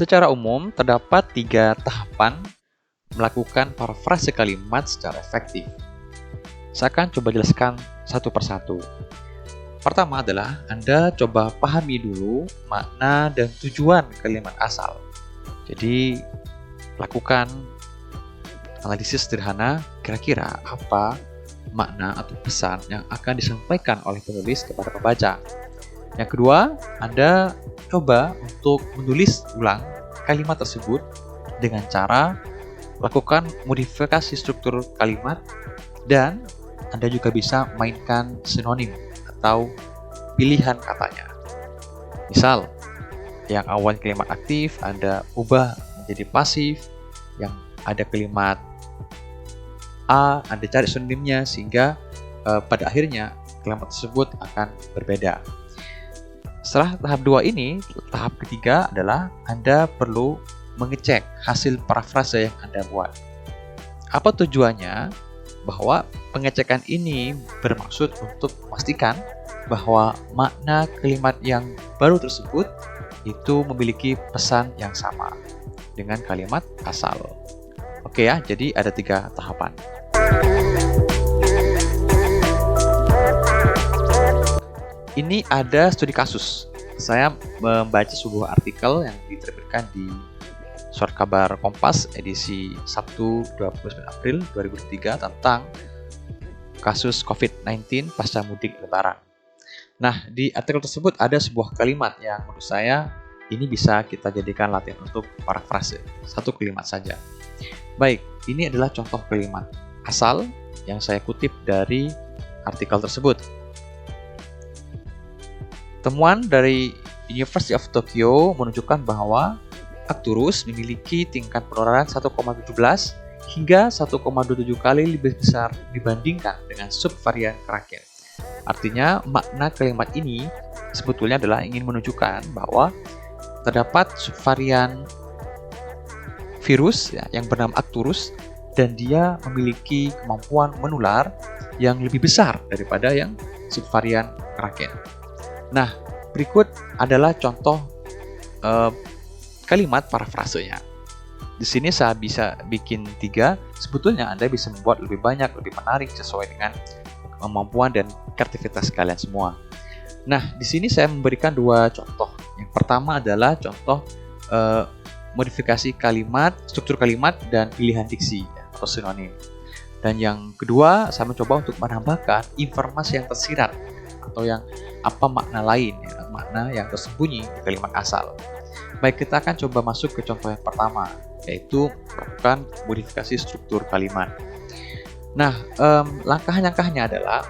Secara umum, terdapat 3 tahapan melakukan parafrase kalimat secara efektif. Saya akan coba jelaskan satu persatu. Pertama adalah Anda coba pahami dulu makna dan tujuan kalimat asal. Jadi, lakukan analisis sederhana kira-kira apa makna atau pesan yang akan disampaikan oleh penulis kepada pembaca. Yang kedua, Anda coba untuk menulis ulang kalimat tersebut dengan cara lakukan modifikasi struktur kalimat, dan Anda juga bisa mainkan sinonim atau pilihan katanya. Misal, yang awal kalimat aktif Anda ubah menjadi pasif, yang ada kalimat A Anda cari sinonimnya sehingga pada akhirnya kalimat tersebut akan berbeda. Setelah tahap 2 ini, tahap ketiga adalah Anda perlu mengecek hasil parafrase yang Anda buat. Apa tujuannya? Bahwa pengecekan ini bermaksud untuk memastikan bahwa makna kalimat yang baru tersebut itu memiliki pesan yang sama dengan kalimat asal. Oke ya, jadi ada 3 tahapan. Ini ada studi kasus. Saya membaca sebuah artikel yang diterbitkan di Surat Kabar Kompas edisi Sabtu 29 April 2003 tentang kasus COVID-19 pasca mudik lebaran. Nah, di artikel tersebut ada sebuah kalimat yang menurut saya ini bisa kita jadikan latihan untuk parafrase. Satu kalimat saja. Baik, ini adalah contoh kalimat asal yang saya kutip dari artikel tersebut. Temuan dari University of Tokyo menunjukkan bahwa Arcturus memiliki tingkat penularan 1,17 hingga 1,27 kali lebih besar dibandingkan dengan subvarian Kraken. Artinya, makna kalimat ini sebetulnya adalah ingin menunjukkan bahwa terdapat subvarian virus yang bernama Arcturus dan dia memiliki kemampuan menular yang lebih besar daripada yang subvarian Kraken. Nah, berikut adalah contoh kalimat parafrasenya. Di sini saya bisa bikin 3. Sebetulnya Anda bisa membuat lebih banyak, lebih menarik sesuai dengan kemampuan dan kreativitas kalian semua. Nah, di sini saya memberikan 2 contoh. Yang pertama adalah contoh modifikasi kalimat, struktur kalimat, dan pilihan diksi atau sinonim. Dan yang kedua, saya mencoba untuk menambahkan informasi yang tersirat atau yang apa makna lain, ya, makna yang tersembunyi di kalimat asal. Baik, kita akan coba masuk ke contoh yang pertama, yaitu melakukan modifikasi struktur kalimat. Nah, langkah-langkahnya adalah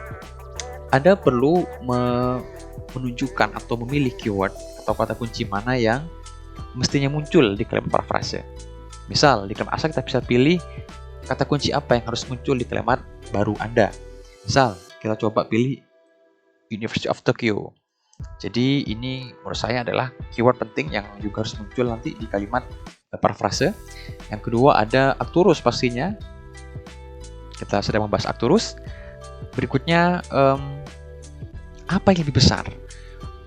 Anda perlu menunjukkan atau memilih keyword atau kata kunci mana yang mestinya muncul di kalimat parafrase. Misal, di kalimat asal kita bisa pilih kata kunci apa yang harus muncul di kalimat baru Anda. Misal, kita coba pilih University of Tokyo. Jadi ini menurut saya adalah keyword penting yang juga harus muncul nanti di kalimat parafrase. Yang kedua ada Arcturus pastinya. Kita sedang membahas Arcturus. Berikutnya apa yang lebih besar?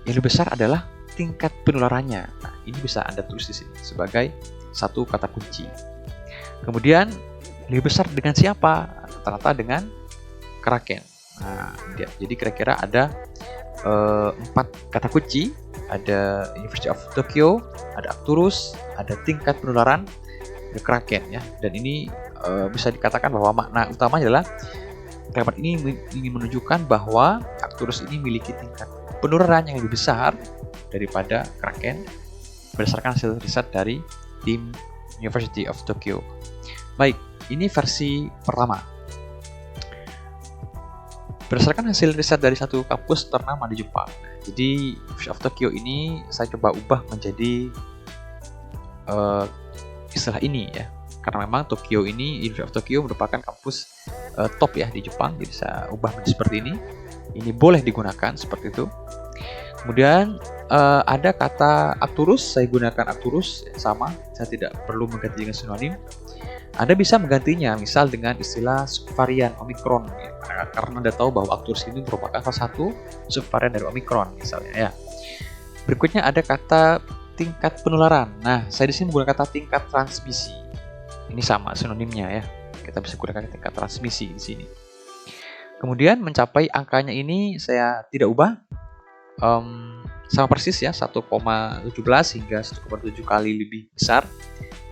Yang lebih besar adalah tingkat penularannya. Nah, ini bisa Anda tulis di sini sebagai satu kata kunci. Kemudian lebih besar dengan siapa? Rata-rata dengan Kraken. Nah, jadi kira-kira ada 4 kata kunci, ada University of Tokyo, ada Arcturus, ada tingkat penularan, ada Kraken ya. Dan ini bisa dikatakan bahwa makna utamanya adalah kalimat ini ingin menunjukkan bahwa Arcturus ini memiliki tingkat penularan yang lebih besar daripada Kraken berdasarkan hasil riset dari tim University of Tokyo. Baik, ini versi pertama. Berdasarkan hasil riset dari satu kampus ternama di Jepang. Jadi, University of Tokyo ini saya coba ubah menjadi istilah ini ya. Karena memang Tokyo ini, University of Tokyo merupakan kampus top ya di Jepang. Jadi saya ubah menjadi seperti ini. Ini boleh digunakan seperti itu. Kemudian ada kata Arcturus, saya gunakan Arcturus sama. Saya tidak perlu mengganti dengan sinonim. Anda bisa menggantinya misal dengan istilah subvarian Omicron ya. Karena Anda tahu bahwa Arcturus ini merupakan salah satu subvarian dari Omicron misalnya ya. Berikutnya ada kata tingkat penularan. Nah, saya di sini menggunakan kata tingkat transmisi. Ini sama sinonimnya ya. Kita bisa gunakan tingkat transmisi di sini. Kemudian mencapai angkanya ini saya tidak ubah. Sama persis ya, 1,17 hingga 1,7 kali lebih besar.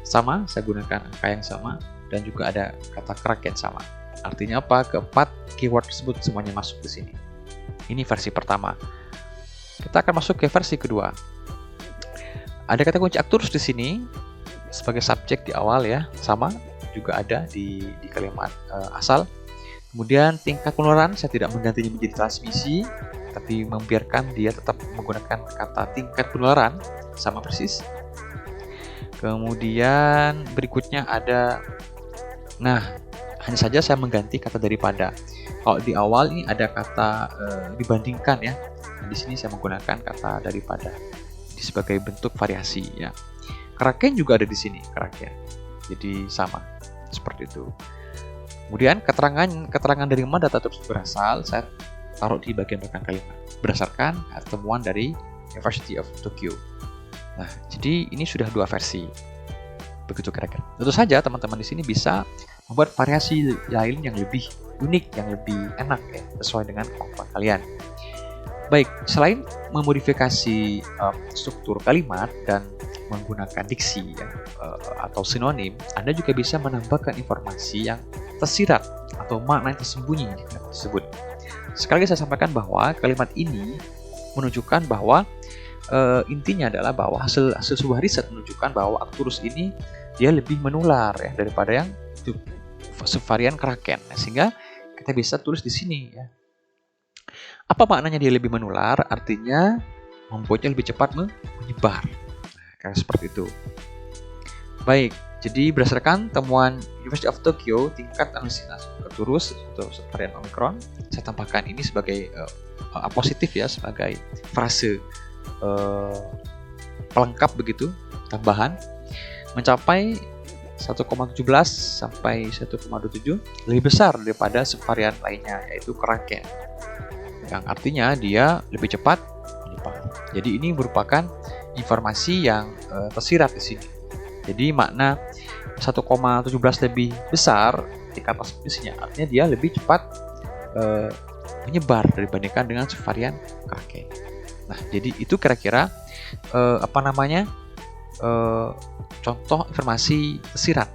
Sama, saya gunakan angka yang sama dan juga ada kata Kraken sama. Artinya apa? Keempat keyword tersebut semuanya masuk di sini. Ini versi pertama. Kita akan masuk ke versi kedua. Ada kata kunci Arcturus di sini sebagai subjek di awal ya, sama juga ada di kalimat asal. Kemudian tingkat penularan saya tidak menggantinya menjadi transmisi, tapi membiarkan dia tetap menggunakan kata tingkat penularan sama persis. Kemudian berikutnya ada, nah hanya saja saya mengganti kata daripada. Kalau di awal ini ada kata dibandingkan ya. Nah, di sini saya menggunakan kata daripada sebagai bentuk variasi ya. Kraken juga ada di sini, Kraken. Jadi sama seperti itu. Kemudian keterangan dari mana data tersebut berasal, saya taruh di bagian belakang kalimat berdasarkan temuan dari University of Tokyo. Nah, jadi ini sudah dua versi. Begitu kira-kira. Tentu saja teman-teman di sini bisa membuat variasi lain yang lebih unik, yang lebih enak ya, sesuai dengan kemampuan kalian. Baik, selain memodifikasi struktur kalimat dan menggunakan diksi ya, atau sinonim, Anda juga bisa menambahkan informasi yang tersirat atau makna yang tersembunyi di kalimat tersebut. Sekali lagi saya sampaikan bahwa kalimat ini menunjukkan bahwa intinya adalah bahwa hasil sebuah riset menunjukkan bahwa Arcturus ini dia lebih menular ya daripada yang subvarian Kraken, sehingga kita bisa tulis di sini ya. Apa maknanya dia lebih menular? Artinya membuatnya lebih cepat menyebar. Kayak seperti itu. Baik, jadi berdasarkan temuan University of Tokyo, tingkat analisis Arcturus atau subvarian Omicron, saya tambahkan ini sebagai positif ya, sebagai frase pelengkap begitu, tambahan, mencapai 1,17 sampai 1,27 lebih besar daripada subvarian lainnya, yaitu Kraken. Yang artinya dia lebih cepat menyebar. Jadi ini merupakan informasi yang tersirat di sini. Jadi makna 1,17 lebih besar tingkat transmisinya, artinya dia lebih cepat menyebar dibandingkan dengan subvarian Kraken. Nah, jadi itu kira-kira contoh informasi tersirat.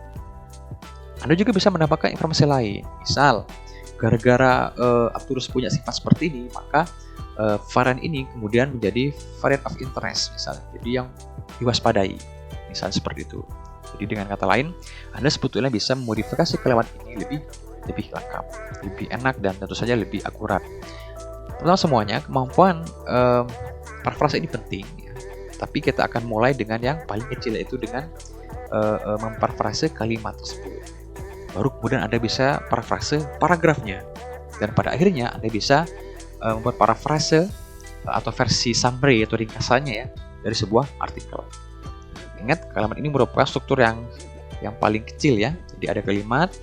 Anda juga bisa menambahkan informasi lain. Misal, gara-gara Arcturus punya sifat seperti ini, maka varian ini kemudian menjadi variant of interest misalnya. Jadi yang diwaspadai, misalnya seperti itu. Jadi dengan kata lain, Anda sebetulnya bisa memodifikasi kalimat ini lebih lengkap, lebih enak, dan tentu saja lebih akurat. Pertama semuanya, kemampuan parafrase ini penting ya. Tapi kita akan mulai dengan yang paling kecil, yaitu dengan memparafrase kalimat tersebut. Baru kemudian Anda bisa parafrase paragrafnya. Dan pada akhirnya Anda bisa membuat parafrase atau versi summary atau ringkasannya ya dari sebuah artikel. Ingat, kalimat ini merupakan struktur yang paling kecil ya. Jadi ada kalimat,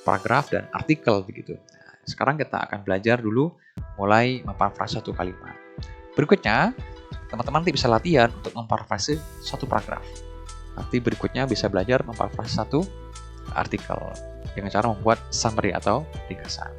paragraf, dan artikel begitu. Nah, sekarang kita akan belajar dulu mulai memparafrase satu kalimat. Berikutnya, teman-teman nanti bisa latihan untuk memparafrase satu paragraf. Nanti berikutnya bisa belajar memparafrase satu artikel dengan cara membuat summary atau ringkasan.